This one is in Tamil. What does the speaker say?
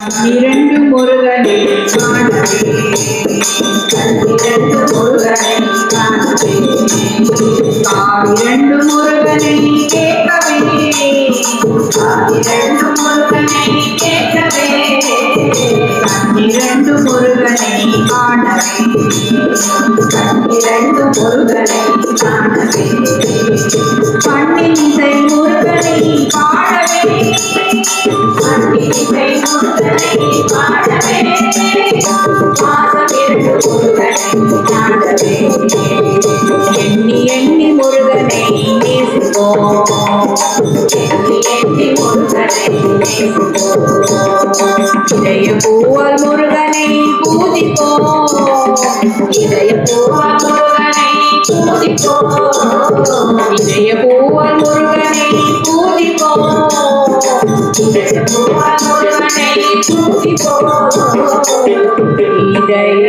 இரண்டு முருகனை காணவே இரண்டு முருகனை காணவே இரண்டு முருகனை கேட்கவே இரண்டு முருகனை கேட்கவே இரண்டு முருகனை காணவே இரண்டு முருகனை காணவே கண்ணின் இசை முருகனை பாடவே கண்ணின் இசை முருகனை பாடவே மாதமிரண்டு முருகனை காணவே எண்ணி எண்ணி முருகனை நேசிப்போம் எண்ணி எண்ணி முருகனை நேசிப்போம் இதய பூவால் முருகனை பூஜிப்போம் இதய பூவால் முருகனை பூஜிப்போம் இதய பூவால் முருகனை பூஜிப்போம் இதய பூவால் முருகனை பூஜிப்போம் இதய